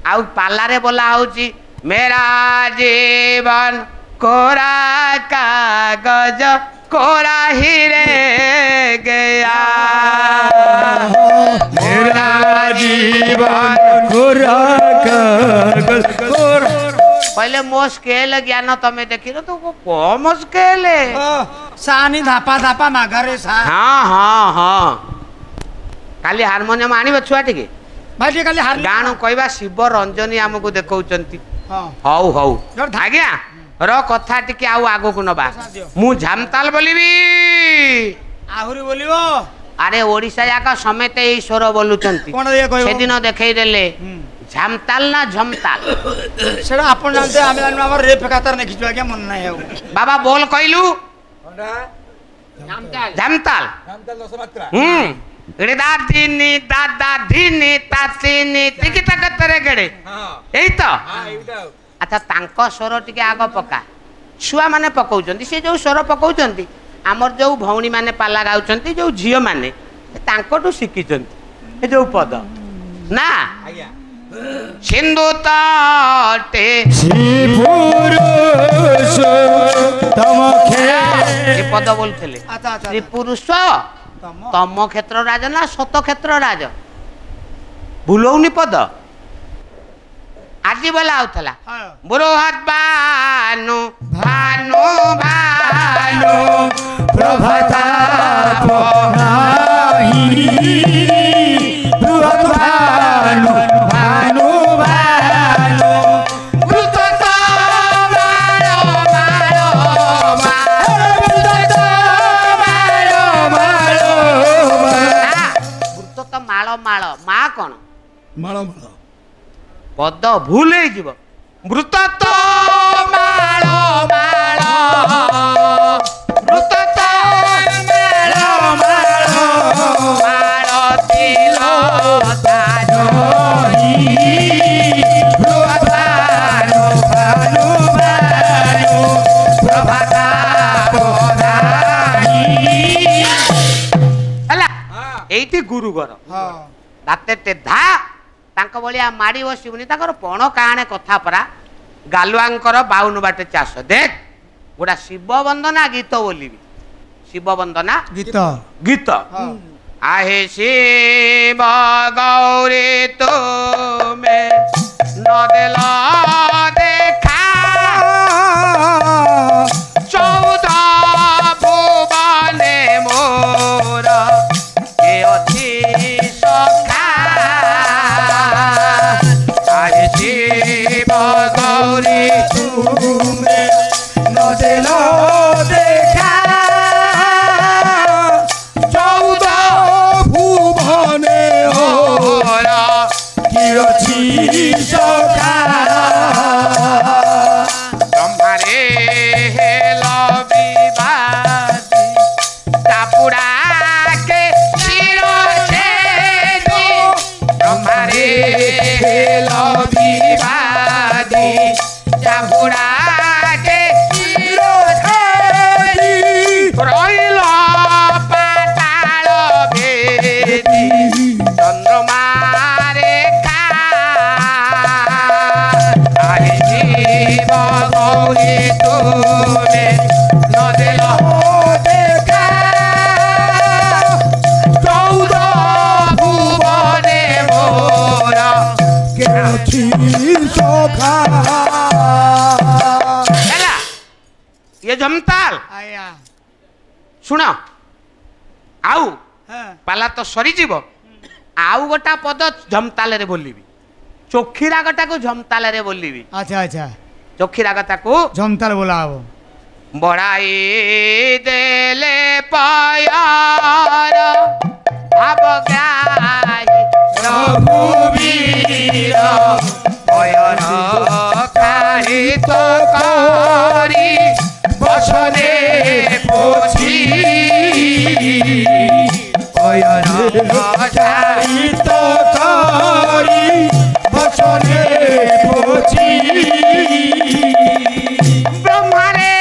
आउ पालारे बोला होची मेरा जीवन कोरा कागज कोरा ही रह गया मेरा जीवन कोरा कागज कोरा। पहले मो स्केल ज्ञान तमें देखी तो कम स्केल सानी धापा धापा माघरे सा। हाँ हाँ हाँ काली हारमोनियम आनिबे छुआ टिके भाई टिके काली हार गाणो कहबा शिव रंजनी हमको देखौचंती। हां हौ हौ आज्ञा र कथा टिके आउ आगो को नबा मु झामताल बोलिबी आहुरी बोलिबो। अरे ओडिसा जाका समेत एई स्वर बोलुचंती कोन दे कहबो सेदिन देखै देले झामताल ना झमताल सेडा आपण जानते आमे जानू हमर रे फेकातर ने खिचवा के मन नाही हो बाबा बोल कहलु झामताल झामताल दस मात्रा इडे दादिनी दादा धिनी तातिनी तिकी तकतरे गडे एई तो अच्छा तांको स्वर टिके आगो पका छुआ माने पकाउचंती से जो स्वर पकाउचंती आमर जो भौणी माने पाला गाउचंती जो झियो माने तांकोटू शिखिचंती ए जो पद ना आज्ञा सिंधु तटे पुरुष तम ए पद बोलथले अच्छा अच्छा श्री पुरुष तम क्षेत्र राज ना सत क्षेत्र राज भूलौनी पद आज बोला आउथला बृहत भानु भानु भानु प्रभाताप नाही बृहत भानु भानु भानु मृतत मारो मारो मृतत माଳ माଳ ମା କଣ माଳ माळ पद भूल हो मृतत माଳ ମାଳ मृतत माଳ ମାଳ ମାଳ ତିଲ ତାଜହି भानु भानु भानु प्रभाताप नाही ହେଲା ଏଇଠି ଗୁରୁ ଘର ଦାତେ ତେଧା ତାଙ୍କ ଭଳିଆ ମାଡ଼ି ବସିବୁନି ତାଙ୍କର ପଣ କାହାଣେ କଥା ପରା ଗାଲୁଆଙ୍କର 52 ବାଟେ ଚାଷ ଦେଖ ଗୋଟା ଶିବ ବନ୍ଦନା ଗୀତ ବୋଲିବି ଶିବ ବନ୍ଦନା गीत गीत आहे शिव गौरी तुमे न दिला देखा 14 भुवने मोर के अति सखा आहे शिव गौरी तुमे न देलो देखा 14 भुवने मोर किरछि सखा ब्रह्मारे हेलो विवादी चापुड़ा के शिरो छेदी ब्रह्मारे हेलो विवादी चापुड़ा के शिरो छेदी रहिल पाताल भेदी चंद्रमा रेखा आहे जीव गौरी तुमे न दिल देखा 14 भुवने मोर किरछि सखा ହେଲା ये जमताल आया शुण आउ हां पाला तो सरी जीव आउ गोटा पद झमताल रे बोलिबी चोखी रागटा को झमताल रे बोलिबी अच्छा अच्छा चोखी रागटा को जमताल बोलाओ बड़ाई देले पायार भाव गाई रघुवीर पयन काहि तो करी बसने पोछी पयन जाई तो करी बचने पोछि ब्रह्मारे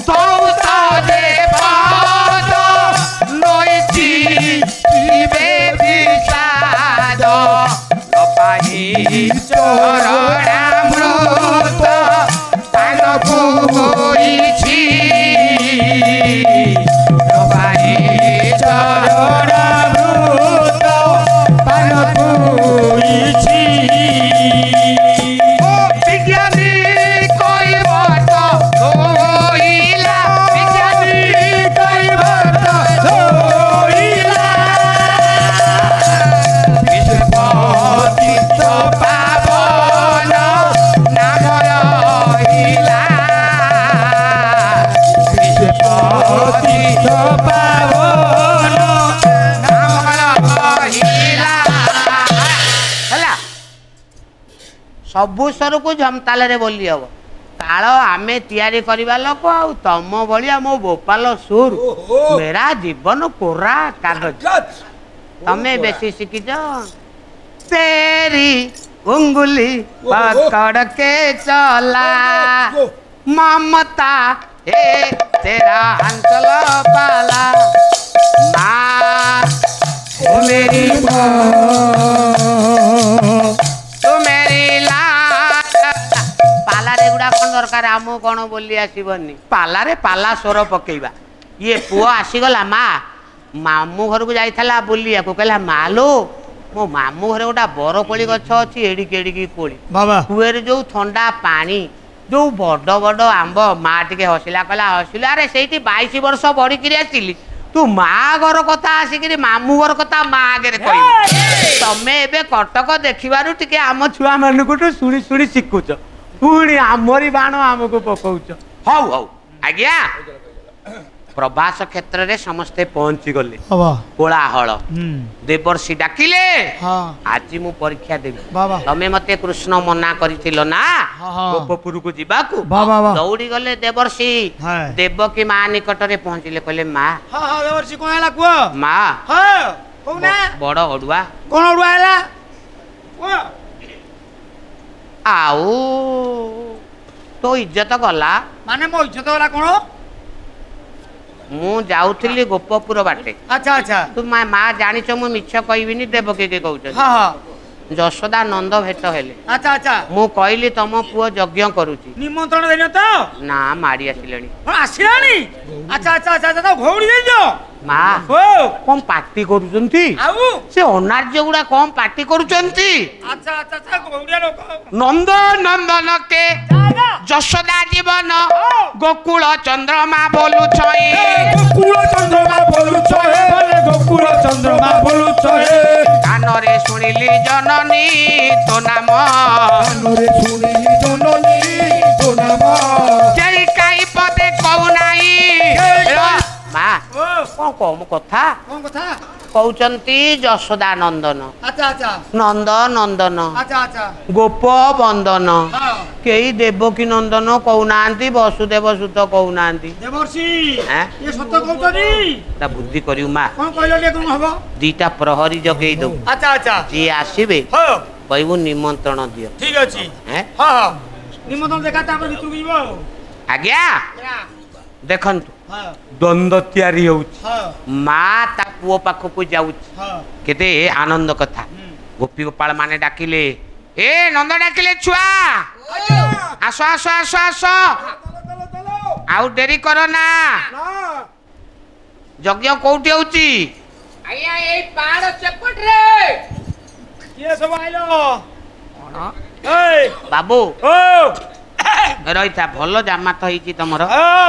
सौत देवद नैची शिवे विषाद न पाहि ଚରଣାମୃତ ପାନ ହୋଇଛି ଭାଇ ଚରଣାମୃତ ପାନ ହୋଇଛି ବିଜ୍ଞାନୀ କହିବ ତ ହୋଇଲା ବିଜ୍ଞାନୀ କହିବ ତ ହୋଇଲା ବିଶ୍ୱପତିତ ପାବନ ନାମ ରହିଲା ବିଶ୍ୱପତିତ ପାବନ ନାମ ରହିଲା ହେଲା ସବୁ ସ୍ୱରକୁ ଝମତାଲରେ ବୋଲି ହବ ତାଳ ଆମେ ତିଆରି କରିବା ଲୋକ ଆଉ ତମ ଭଳିଆ ମୋ ଗୋପାଳ ସୁର ମେରା ଜୀବନ କୋରା କାଗଜ ତମେ ବେଶୀ ଶିଖିଛ ତେରି ଉଙ୍ଗୁଲି ପକड़ के चला ममता ए तेरा अंचल पाला माँ ओ मेरी तू मेरी लाल पालारे गुड़ा कौन दरकार आमु कौन बोली आसबनी पालारे पाला स्वर पकेबा ये पुओ आसीगला माँ मामू घर को जाइला बुलिया को कहला मालो मो मामू घरे गोटा बरकोली गछ अच्छी एडिकी एडिकी कोली बाबा कुएर जो ठंडा पानी जो बड़ बड़ आंब माँ टिके हसिला कहला हसिला अरे से 22 वर्ष बढ़ी आसली तू माँ घर कथा आसिक मामू घर कथा माँ आगे कह तमें एबे कटक देखिबारु टिके आम छुआ मानकु शुणी शुणी शिखुच पुणी आमरी बाण आमको पकाउच हौ हौ आज्ञा प्रभास क्षेत्र रे समस्ते पहुंची गले कोलाहल देवर्षि डाकिले आज मु परीक्षा देबी तमे मते कृष्ण मना करिथिलो ना गोपपुर को जीवाकू दौड़ी गले देवर्षि देवकी मां निकट रे पहुंचिले कहले मां देवर्षि कोन हला कुओ मां कोना बड़ अडुआ कोन अडुआ हला आउ तो इज्जत गला माने मो इज्जत गला कोन मु जाउथिली गोपपुर बाटे अच्छा अच्छा तू माँ जानिछ मु मिछ कहबिनी देवकी के कहउछ जशोदा नंद भेट हेले अच्छा अच्छा मु कहली तम पुओ यज्ञ करूची निमंत्रण देनो तो ना मारी आसिलेनी आसिलानी अच्छा अच्छा अच्छा तो घोड़ी दे दो माँ कौन पार्टी करूचंती से अनार्य गुड़ा कौन पार्टी करूचंती अच्छा अच्छा अच्छा घोड़िया लोक नंद नंदन के जशोदा जीवन गोकुल चंद्रमा बोलु छई गोकुल चंद्रमा बोलु छे गोकुल चंद्रमा बोलु छे कानरे सुनिली जननी तो नाम कानरे सुनिली जननी तो नाम केई काई पदे कहू नाही माँ कौन कम कथा कहउचंती जशोदा नंदन अच्छा अच्छा नंद नंदन अच्छा अच्छा गोप बंदन कई देवकी नंदन कहूनांती वसुदेव सुत कहूनांती देवर्षि हैं ये सत्य कहउतनी ता बुद्धि करिउ माँ कोन कहलो ले कोन हबो दीटा प्रहरी जगेई दउ अच्छा अच्छा जी आसीबे हो कहबो निमंत्रण दियो ठीक अछि हैं हां हां निमंत्रण देखा तापर भितर जीवो आज्ञा देखंतु द्वंद्व तैयारी होउची माँ ता पुओ पाखकु जाउची केते आनंद कथा गोपी गोपाल माने डाकिले ए नंद डाकिले छुआ आसो आसो आसो आसो आउ डेरी करो ना यज्ञ कोउठी होउची आया ए पाड़ चपट रे ये सब आइलो ए बाबू ओ रहिता भलो जामा तो हिची तमर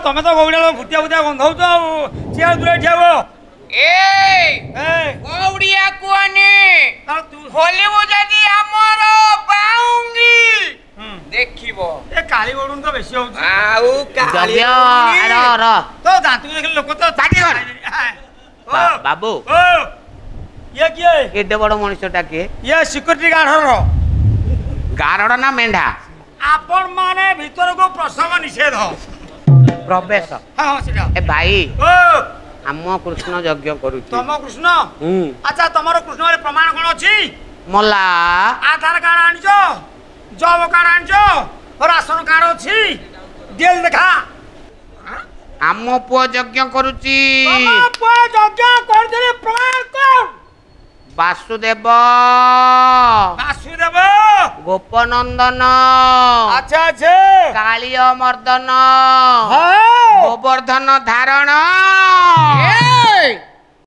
तमे तो गौड़िया भुतिया भुतिया गंधाउ तो चिया दूरे ठेवो ए गौड़िया कोनी होली बुझादी हमर बाउंगी देखिबो ए काली गौड़ुन तो बेसी होउची आउ काली यज्ञ र तो दांतु देखले लोक तो पाटी कर बाबू ओ ये किए एडे बड़ मनुष्यटा के ये सिक्योरिटी गार्ड रो गारड़ ना मेंढा आपण माने भीतर को प्रसव निषेध प्रवेश हां सेटा ए भाई ओ हम कृष्ण यज्ञ करूची तम कृष्ण अच्छा तमरो कृष्ण रे प्रमाण कोन अछि मला आधार कार्ड आनिजो जॉब कार्ड आनिजो राशन कार्ड अछि देल देखा हम पुओ यज्ञ करूची तम पुओ यज्ञ कर देले प्रमाण कोन ବାସୁଦେବ ବାସୁଦେବ ଗୋପନନ୍ଦନ ଆଚ୍ଛା ଆଚ୍ଛା କାଳିୟ ମର୍ଦନ ହଁ ଗୋବର୍ଦ୍ଧନ ଧାରଣ ଏ